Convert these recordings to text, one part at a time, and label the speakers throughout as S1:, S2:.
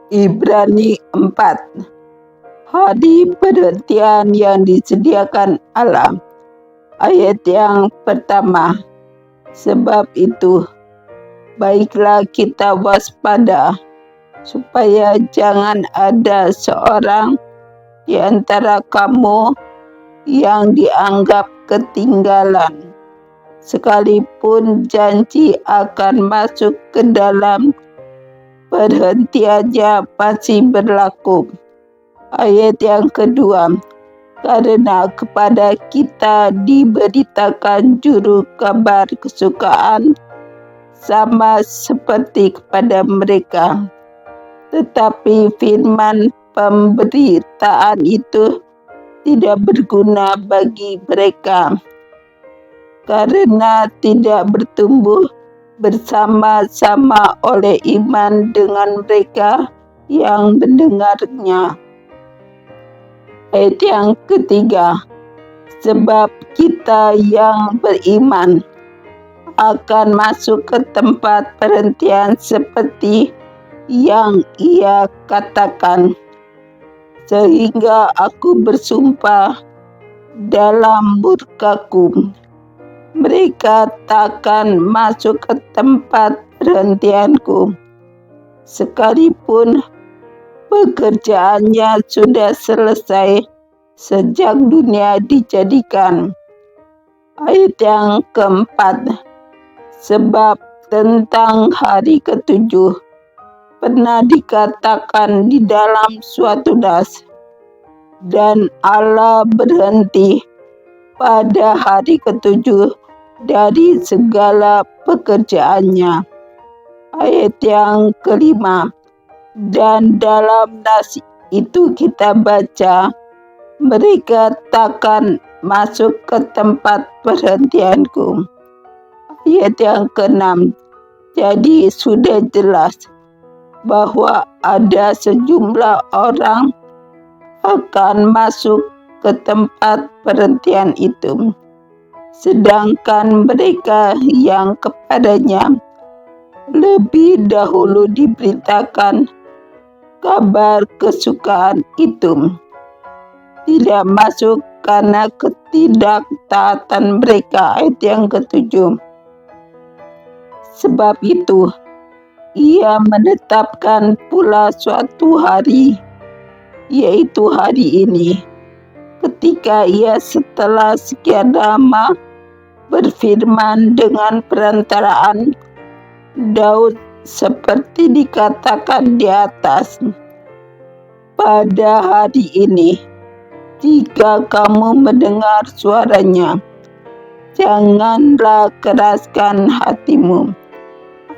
S1: Ibrani 4. Hari perhentian yang disediakan Allah. Ayat yang pertama. Sebab itu, baiklah kita waspada, supaya jangan ada seorang di antara kamu yang dianggap ketinggalan, sekalipun janji akan masuk ke dalam perhentiannya masih berlaku. Ayat yang kedua. Karena kepada kita diberitakan juru kabar kesukaan sama seperti kepada mereka, tetapi firman pemberitaan itu tidak berguna bagi mereka, karena tidak bertumbuh bersama-sama oleh iman dengan mereka yang mendengarnya. Ayat yang ketiga. Sebab kita yang beriman akan masuk ke tempat perhentian seperti yang ia katakan, sehingga aku bersumpah dalam murkaku, mereka takkan masuk ke tempat perhentianku, sekalipun pekerjaannya sudah selesai sejak dunia dijadikan. Ayat yang keempat. Sebab tentang hari ketujuh pernah dikatakan di dalam suatu nas, dan Allah berhenti pada hari ketujuh dari segala pekerjaannya. Ayat yang kelima. Dan dalam nas itu kita baca, mereka takkan masuk ke tempat perhentianku. Ayat yang keenam. Jadi sudah jelas bahwa ada sejumlah orang akan masuk ke tempat perhentian itu, sedangkan mereka yang kepadanya lebih dahulu diberitakan kabar kesukaan itu tidak masuk karena ketidaktaatan mereka. Ayat yang ketujuh. Sebab itu, ia menetapkan pula suatu hari, yaitu hari ini, ketika ia setelah sekian lama berfirman dengan perantaraan Daud, seperti dikatakan di atas, pada hari ini, jika kamu mendengar suaranya, janganlah keraskan hatimu.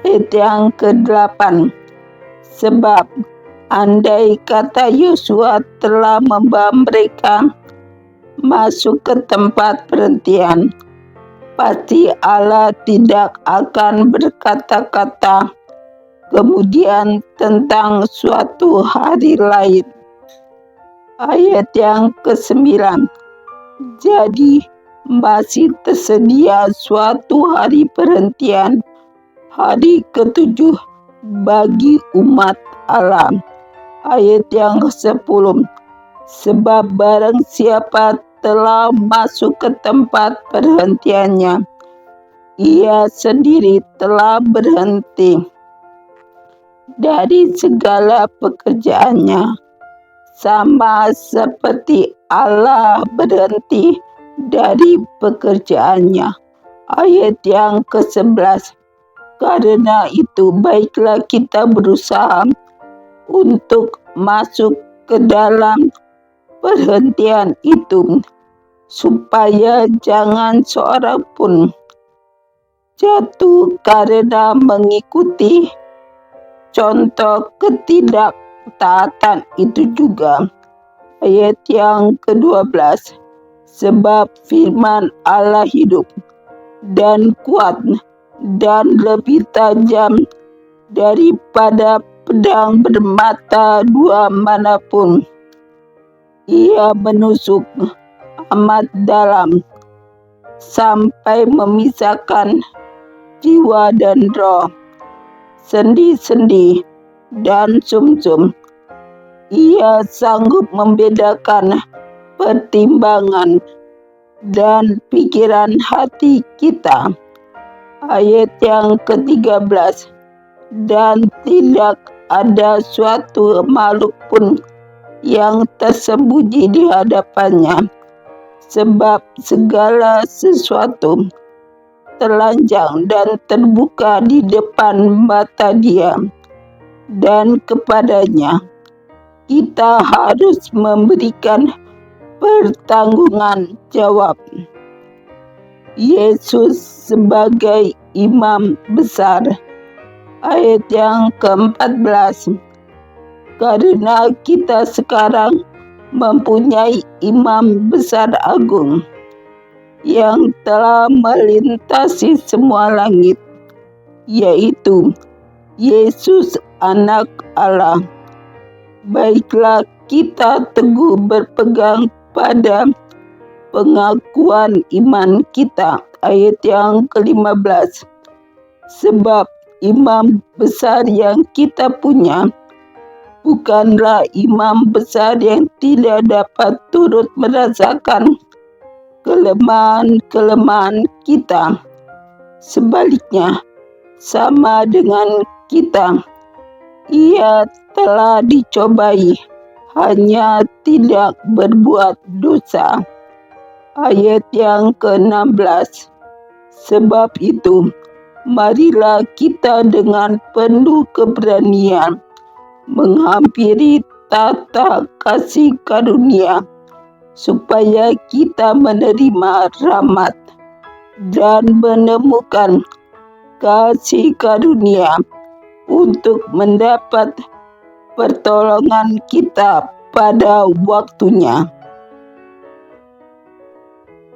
S1: Ayat yang ke-8. Sebab andai kata Yosua telah membawa mereka masuk ke tempat perhentian, pasti Allah tidak akan berkata-kata kemudian tentang suatu hari lain. Ayat yang ke-9. Jadi masih tersedia suatu hari perhentian, hari ketujuh bagi umat Allah. Ayat yang ke-10. Sebab barang siapa telah masuk ke tempat perhentiannya, ia sendiri telah berhenti dari segala pekerjaannya, sama seperti Allah berhenti dari pekerjaannya. Ayat yang ke-11. Karena itu baiklah kita berusaha untuk masuk ke dalam perhentian itu, supaya jangan seorang pun jatuh karena mengikuti contoh ketidaktaatan itu juga. Ayat yang ke-12. Sebab firman Allah hidup dan kuat dan lebih tajam daripada pedang bermata dua manapun. Ia menusuk amat dalam sampai memisahkan jiwa dan roh, sendi-sendi dan sumsum, Ia sanggup membedakan pertimbangan dan pikiran hati kita. Ayat yang ke-13, dan tidak ada suatu makhluk pun yang tersembunyi di hadapannya, sebab segala sesuatu telanjang dan terbuka di depan mata Dia, dan kepadanya kita harus memberikan pertanggungan jawab. Yesus sebagai imam besar. Ayat yang ke-14, karena kita sekarang mempunyai imam besar agung yang telah melintasi semua langit, yaitu Yesus Anak Allah. Baiklah kita teguh berpegang pada pengakuan iman kita. Ayat yang ke-15, sebab imam besar yang kita punya bukanlah imam besar yang tidak dapat turut merasakan kelemahan-kelemahan kita. Sebaliknya, sama dengan kita, Ia telah dicobai, hanya tidak berbuat dosa. Ayat yang ke-16, sebab itu marilah kita dengan penuh keberanian menghampiri tahta kasih karunia, supaya kita menerima rahmat dan menemukan kasih karunia untuk mendapat pertolongan kita pada waktunya.